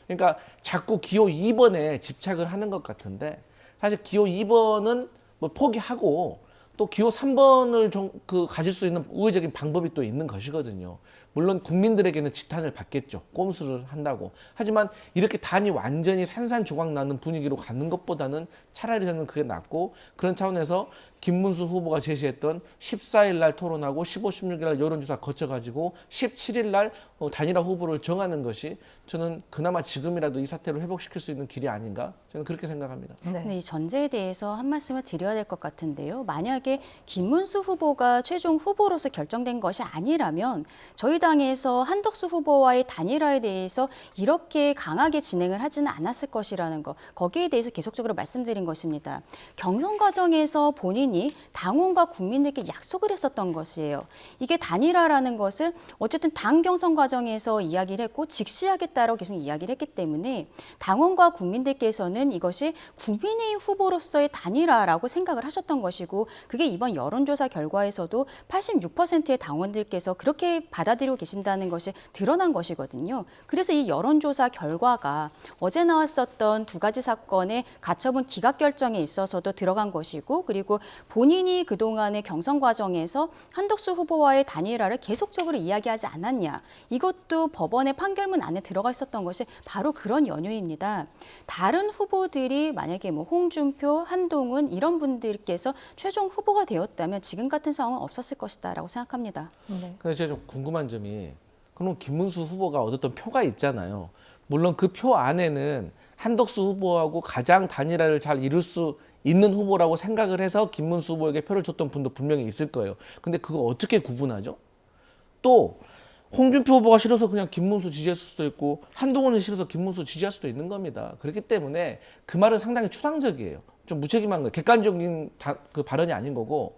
그러니까 자꾸 기호 2번에 집착을 하는 것 같은데 사실 기호 2번은 뭐 포기하고 또 기호 3번을 가질 수 있는 우회적인 방법이 또 있는 것이거든요. 물론 국민들에게는 지탄을 받겠죠. 꼼수를 한다고. 하지만 이렇게 단이 완전히 산산조각 나는 분위기로 가는 것보다는 차라리 저는 그게 낫고, 그런 차원에서 김문수 후보가 제시했던 14일 날 토론하고 15, 16일 날 여론조사 거쳐가지고 17일 날 단일화 후보를 정하는 것이 저는 그나마 지금이라도 이 사태를 회복시킬 수 있는 길이 아닌가, 저는 그렇게 생각합니다. 네. 근데 이 전제에 대해서 한 말씀을 드려야 될 것 같은데요. 만약에 김문수 후보가 최종 후보로서 결정된 것이 아니라면 저희 당에서 한덕수 후보와의 단일화에 대해서 이렇게 강하게 진행을 하지는 않았을 것이라는 거, 거기에 대해서 계속적으로 말씀드린 것입니다. 경선 과정에서 본인이 당원과 국민에게 약속을 했었던 것이에요. 이게 단일화라는 것을 어쨌든 당 경선 과정에서 이야기를 했고 직시하겠다라고 계속 이야기를 했기 때문에 당원과 국민들께서는 이것이 국민의힘 후보로서의 단일화라고 생각을 하셨던 것이고, 그게 이번 여론조사 결과에서도 86%의 당원들께서 그렇게 받아들이고 계신다는 것이 드러난 것이거든요. 그래서 이 여론조사 결과가 어제 나왔었던 두 가지 사건의 가처분 기각 결정에 있어서도 들어간 것이고, 그리고 본인이 그동안의 경선 과정에서 한덕수 후보와의 단일화를 계속적으로 이야기하지 않았냐, 이것도 법원의 판결문 안에 들어가 있었던 것이 바로 그런 연유입니다. 다른 후보들이 만약에 뭐 홍준표, 한동훈 이런 분들께서 최종 후보가 되었다면 지금 같은 상황은 없었을 것이다라고 생각합니다. 네. 그래서 제가 좀 궁금한 점이, 그럼 김문수 후보가 얻었던 표가 있잖아요. 물론 그 표 안에는 한덕수 후보하고 가장 단일화를 잘 이룰 수 있는 후보라고 생각을 해서 김문수 후보에게 표를 줬던 분도 분명히 있을 거예요. 근데 그거 어떻게 구분하죠? 또 홍준표 후보가 싫어서 그냥 김문수 지지했을 수도 있고, 한동훈은 싫어서 김문수 지지할 수도 있는 겁니다. 그렇기 때문에 그 말은 상당히 추상적이에요. 좀 무책임한 거예요. 객관적인 그 발언이 아닌 거고,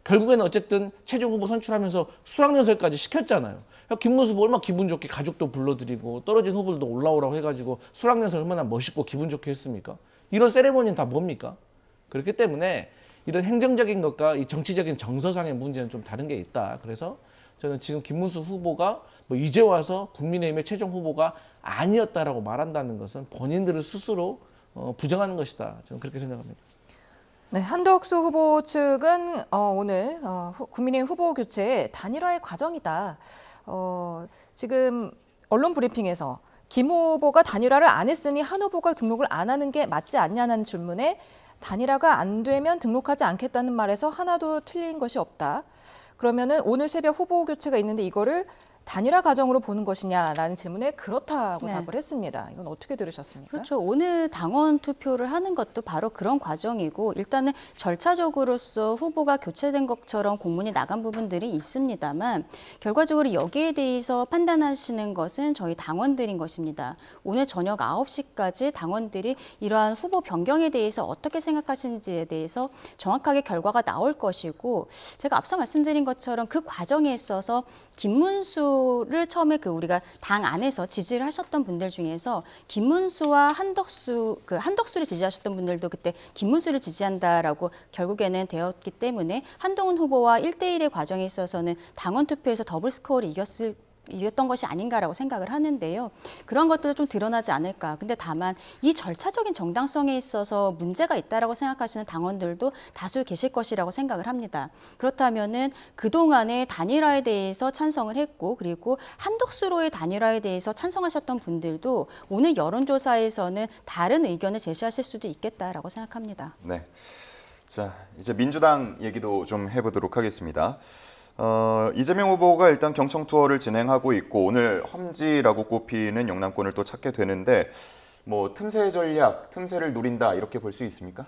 결국에는 어쨌든 최종 후보 선출하면서 수락연설까지 시켰잖아요. 김문수 후보 얼마나 기분 좋게 가족도 불러드리고 떨어진 후보들도 올라오라고 해가지고 수락연설 얼마나 멋있고 기분 좋게 했습니까? 이런 세레모니는 다 뭡니까? 그렇기 때문에 이런 행정적인 것과 이 정치적인 정서상의 문제는 좀 다른 게 있다. 그래서 저는 지금 김문수 후보가 뭐 이제 와서 국민의힘의 최종 후보가 아니었다라고 말한다는 것은 본인들을 스스로 부정하는 것이다. 저는 그렇게 생각합니다. 네, 한덕수 후보 측은 오늘 국민의힘 후보 교체의 단일화의 과정이다. 지금 언론 브리핑에서 김 후보가 단일화를 안 했으니 한 후보가 등록을 안 하는 게 맞지 않냐는 질문에 단일화가 안 되면 등록하지 않겠다는 말에서 하나도 틀린 것이 없다. 그러면은 오늘 새벽 후보 교체가 있는데 이거를 단일화 과정으로 보는 것이냐라는 질문에 그렇다고 네. 답을 했습니다. 이건 어떻게 들으셨습니까? 그렇죠. 오늘 당원 투표를 하는 것도 바로 그런 과정이고, 일단은 절차적으로서 후보가 교체된 것처럼 공문이 나간 부분들이 있습니다만, 결과적으로 여기에 대해서 판단하시는 것은 저희 당원들인 것입니다. 오늘 저녁 9시까지 당원들이 이러한 후보 변경에 대해서 어떻게 생각하시는지에 대해서 정확하게 결과가 나올 것이고, 제가 앞서 말씀드린 것처럼 그 과정에 있어서 김문수를 처음에 우리가 당 안에서 지지를 하셨던 분들 중에서 김문수와 한덕수를 지지하셨던 분들도 그때 김문수를 지지한다라고 결국에는 되었기 때문에 한동훈 후보와 1대1의 과정에 있어서는 당원 투표에서 더블 스코어를 이겼던 것이 아닌가라고 생각을 하는데요. 그런 것들도 좀 드러나지 않을까. 근데 다만 이 절차적인 정당성에 있어서 문제가 있다라고 생각하시는 당원들도 다수 계실 것이라고 생각을 합니다. 그렇다면은 그동안의 단일화에 대해서 찬성을 했고, 그리고 한덕수로의 단일화에 대해서 찬성하셨던 분들도 오늘 여론조사에서는 다른 의견을 제시하실 수도 있겠다라고 생각합니다. 네. 자, 이제 민주당 얘기도 좀 해보도록 하겠습니다. 이재명 후보가 일단 경청 투어를 진행하고 있고, 오늘 험지라고 꼽히는 영남권을 또 찾게 되는데, 뭐 틈새 전략, 틈새를 노린다 이렇게 볼 수 있습니까?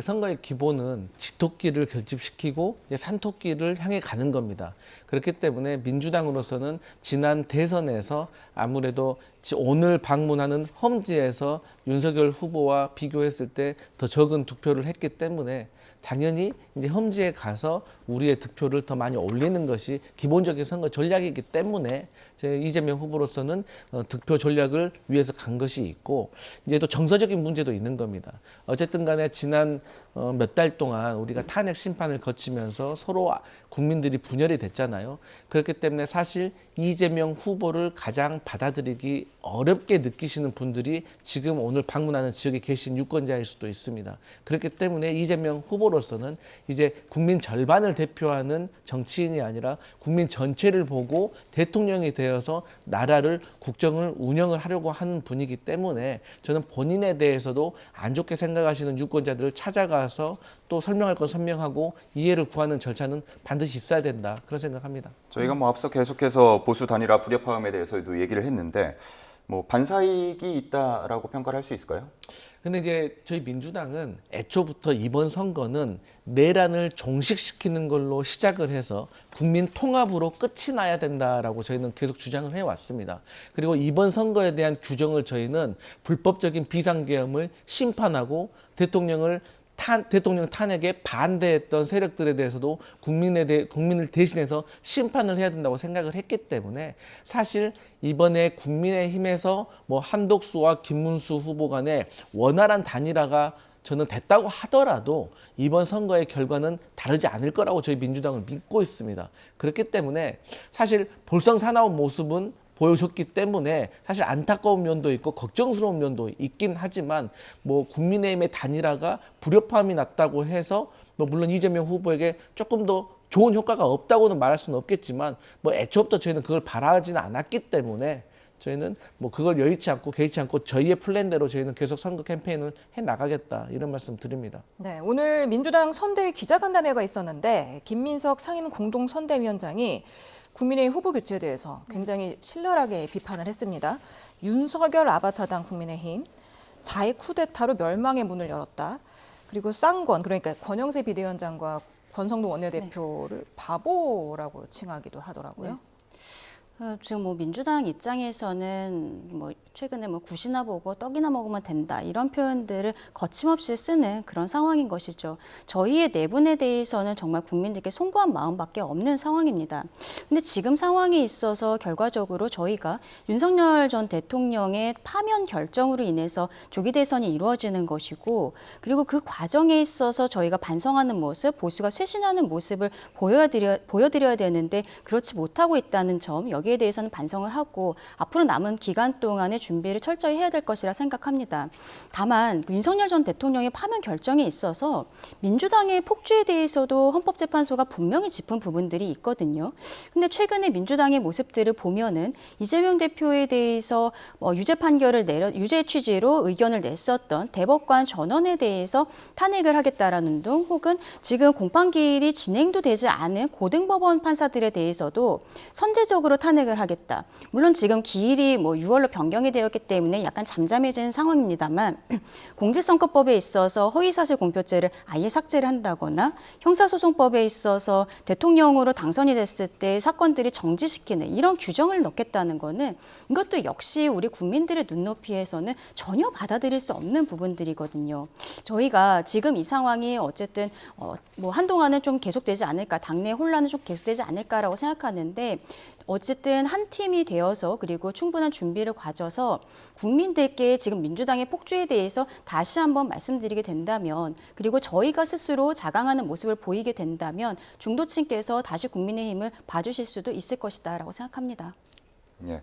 선거의 기본은 지토끼를 결집시키고 이제 산토끼를 향해 가는 겁니다. 그렇기 때문에 민주당으로서는 지난 대선에서 아무래도 오늘 방문하는 험지에서 윤석열 후보와 비교했을 때 더 적은 득표를 했기 때문에 당연히 이제 험지에 가서 우리의 득표를 더 많이 올리는 것이 기본적인 선거 전략이기 때문에 이재명 후보로서는 득표 전략을 위해서 간 것이 있고, 이제 또 정서적인 문제도 있는 겁니다. 어쨌든 간에 지난 몇 달 동안 우리가 탄핵 심판을 거치면서 서로 국민들이 분열이 됐잖아요. 그렇기 때문에 사실 이재명 후보를 가장 받아들이기 어렵게 느끼시는 분들이 지금 오늘 방문하는 지역에 계신 유권자일 수도 있습니다. 그렇기 때문에 이재명 후보로서는 이제 국민 절반을 대표하는 정치인이 아니라 국민 전체를 보고 대통령이 되어서 나라를 국정을 운영을 하려고 하는 분이기 때문에 저는 본인에 대해서도 안 좋게 생각하시는 유권자들을 찾아가서 또 설명할 건 설명하고 이해를 구하는 절차는 반드시 있어야 된다. 그런 생각합니다. 저희가 뭐 앞서 계속해서 보수 단일화 불협화음에 대해서도 얘기를 했는데 뭐 반사이익이 있다라고 평가를 할 수 있을까요? 근데 이제 저희 민주당은 애초부터 이번 선거는 내란을 종식시키는 걸로 시작을 해서 국민 통합으로 끝이 나야 된다라고 저희는 계속 주장을 해왔습니다. 그리고 이번 선거에 대한 규정을 저희는 불법적인 비상계엄을 심판하고 대통령 탄핵에 반대했던 세력들에 대해서도 국민을 대신해서 심판을 해야 된다고 생각을 했기 때문에 사실 이번에 국민의힘에서 뭐 한독수와 김문수 후보 간의 원활한 단일화가 저는 됐다고 하더라도 이번 선거의 결과는 다르지 않을 거라고 저희 민주당을 믿고 있습니다. 그렇기 때문에 사실 볼썽사나운 모습은 보여줬기 때문에 사실 안타까운 면도 있고 걱정스러운 면도 있긴 하지만 뭐 국민의힘의 단일화가 불협화음이 났다고 해서 뭐 물론 이재명 후보에게 조금 더 좋은 효과가 없다고는 말할 수는 없겠지만 뭐 애초부터 저희는 그걸 바라지는 않았기 때문에 저희는 뭐 그걸 여의치 않고 개의치 않고 저희의 플랜대로 저희는 계속 선거 캠페인을 해 나가겠다 이런 말씀 드립니다. 네, 오늘 민주당 선대위 기자간담회가 있었는데 김민석 상임 공동선대위원장이 국민의힘 후보 교체에 대해서 굉장히 신랄하게 비판을 했습니다. 윤석열 아바타당 국민의힘, 자해 쿠데타로 멸망의 문을 열었다. 그리고 쌍권, 그러니까 권영세 비대위원장과 권성동 원내대표를 바보라고 칭하기도 하더라고요. 지금 뭐 민주당 입장에서는 뭐 최근에 뭐 굿이나 보고 떡이나 먹으면 된다 이런 표현들을 거침없이 쓰는 그런 상황인 것이죠. 저희의 내분에 대해서는 정말 국민들께 송구한 마음밖에 없는 상황입니다. 근데 지금 상황에 있어서 결과적으로 저희가 윤석열 전 대통령의 파면 결정으로 인해서 조기 대선이 이루어지는 것이고 그리고 그 과정에 있어서 저희가 반성하는 모습, 보수가 쇄신하는 모습을 보여드려야 되는데 그렇지 못하고 있다는 점 여기에 대해서는 반성을 하고 앞으로 남은 기간 동안의 준비를 철저히 해야 될 것이라 생각합니다. 다만 윤석열 전 대통령의 파면 결정에 있어서 민주당의 폭주에 대해서도 헌법재판소가 분명히 짚은 부분들이 있거든요. 근데 최근에 민주당의 모습들을 보면은 이재명 대표에 대해서 유죄 취지로 의견을 냈었던 대법관 전원에 대해서 탄핵을 하겠다라는 등 혹은 지금 공판기일이 진행도 되지 않은 고등법원 판사들에 대해서도 선제적으로 탄핵을 하겠다. 물론 지금 기일이 뭐 6월로 변경이 되었기 때문에 약간 잠잠해진 상황입니다만 공직선거법에 있어서 허위사실 공표죄를 아예 삭제를 한다거나 형사소송법에 있어서 대통령으로 당선이 됐을 때 사건들이 정지시키는 이런 규정을 넣겠다는 거는 이것도 역시 우리 국민들의 눈높이에서는 전혀 받아들일 수 없는 부분들이거든요. 저희가 지금 이 상황이 어쨌든 뭐 한동안은 좀 계속되지 않을까, 당내 혼란은 좀 계속되지 않을까라고 생각하는데 어쨌든 한 팀이 되어서 그리고 충분한 준비를 가져서 국민들께 지금 민주당의 폭주에 대해서 다시 한번 말씀드리게 된다면 그리고 저희가 스스로 자강하는 모습을 보이게 된다면 중도층께서 다시 국민의힘을 봐주실 수도 있을 것이다라고 생각합니다. 예.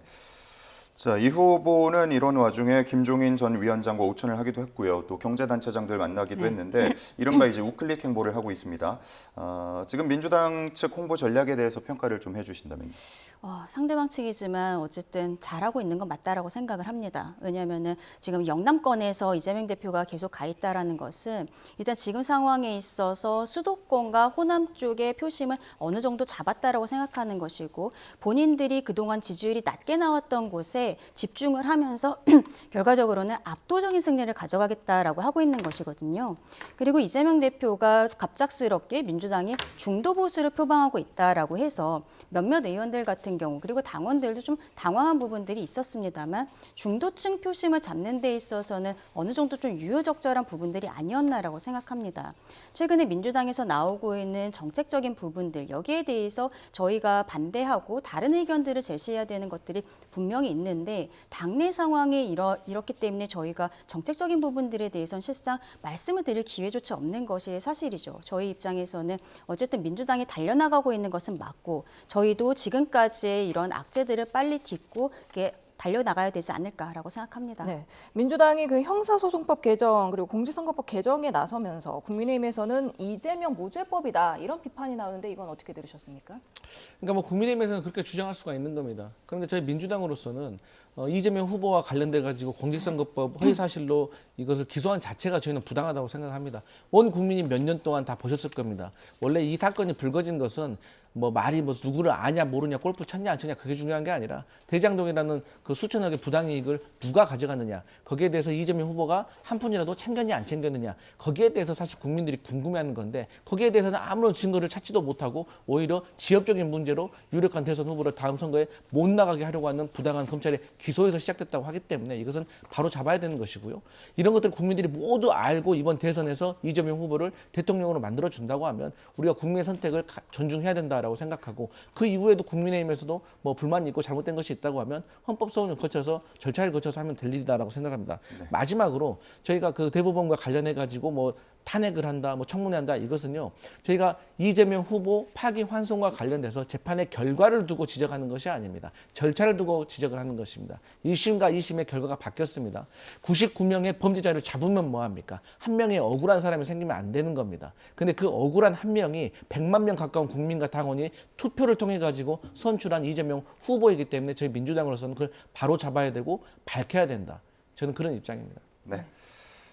자, 이 후보는 이런 와중에 김종인 전 위원장과 오천을 하기도 했고요. 또 경제단체장들 만나기도 했는데 이른바 이제 우클릭 행보를 하고 있습니다. 지금 민주당 측 홍보 전략에 대해서 평가를 좀 해주신다면요. 상대방 측이지만 어쨌든 잘하고 있는 건 맞다라고 생각을 합니다. 왜냐하면은 지금 영남권에서 이재명 대표가 계속 가 있다라는 것은 일단 지금 상황에 있어서 수도권과 호남 쪽의 표심은 어느 정도 잡았다라고 생각하는 것이고 본인들이 그동안 지지율이 낮게 나왔던 곳에 집중을 하면서 결과적으로는 압도적인 승리를 가져가겠다라고 하고 있는 것이거든요. 그리고 이재명 대표가 갑작스럽게 민주당이 중도 보수를 표방하고 있다라고 해서 몇몇 의원들 같은 경우 그리고 당원들도 좀 당황한 부분들이 있었습니다만 중도층 표심을 잡는 데 있어서는 어느 정도 좀 유효적절한 부분들이 아니었나라고 생각합니다. 최근에 민주당에서 나오고 있는 정책적인 부분들 여기에 대해서 저희가 반대하고 다른 의견들을 제시해야 되는 것들이 분명히 있는 드는데 당내 상황이 이렇기 때문에 저희가 정책적인 부분들에 대해서는 실상 말씀을 드릴 기회조차 없는 것이 사실이죠. 저희 입장에서는 어쨌든 민주당이 달려나가고 있는 것은 맞고 저희도 지금까지의 이런 악재들을 빨리 딛고 이게 달려나가야 되지 않을까라고 생각합니다. 네, 민주당이 그 형사소송법 개정 그리고 공직선거법 개정에 나서면서 국민의힘에서는 이재명 무죄법이다 이런 비판이 나오는데 이건 어떻게 들으셨습니까? 그러니까 뭐 국민의힘에서는 그렇게 주장할 수가 있는 겁니다. 그런데 저희 민주당으로서는 이재명 후보와 관련돼 가지고 공직선거법 허위 사실로 이것을 기소한 자체가 저희는 부당하다고 생각합니다. 온 국민이 몇 년 동안 다 보셨을 겁니다. 원래 이 사건이 불거진 것은 뭐 말이 뭐 누구를 아냐 모르냐 골프 쳤냐 안 쳤냐 그게 중요한 게 아니라 대장동이라는 그 수천억의 부당이익을 누가 가져갔느냐 거기에 대해서 이재명 후보가 한 푼이라도 챙겼냐 안 챙겼느냐 거기에 대해서 사실 국민들이 궁금해하는 건데 거기에 대해서는 아무런 증거를 찾지도 못하고 오히려 지역적인 문제로 유력한 대선 후보를 다음 선거에 못 나가게 하려고 하는 부당한 검찰의 기소에서 시작됐다고 하기 때문에 이것은 바로 잡아야 되는 것이고요. 이런 것들 국민들이 모두 알고 이번 대선에서 이재명 후보를 대통령으로 만들어준다고 하면 우리가 국민의 선택을 존중해야 된다라고 생각하고 그 이후에도 국민의힘에서도 뭐 불만이 있고 잘못된 것이 있다고 하면 헌법소원을 거쳐서 절차를 거쳐서 하면 될 일이다라고 생각합니다. 네. 마지막으로 저희가 그 대법원과 관련해 가지고 뭐 탄핵을 한다, 뭐 청문회한다 이것은요. 저희가 이재명 후보 파기 환송과 관련돼서 재판의 결과를 두고 지적하는 것이 아닙니다. 절차를 두고 지적을 하는 것입니다. 1심과 2심의 결과가 바뀌었습니다. 99명의 범죄자를 잡으면 뭐합니까? 한 명의 억울한 사람이 생기면 안 되는 겁니다. 근데 그 억울한 한 명이 100만 명 가까운 국민과 당원이 투표를 통해 가지고 선출한 이재명 후보이기 때문에 저희 민주당으로서는 그걸 바로 잡아야 되고 밝혀야 된다. 저는 그런 입장입니다. 네.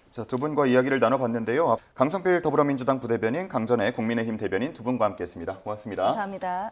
자, 두 분과 이야기를 나눠봤는데요. 강성필 더불어민주당 부대변인, 강전애 국민의힘 대변인 두 분과 함께했습니다. 고맙습니다. 감사합니다.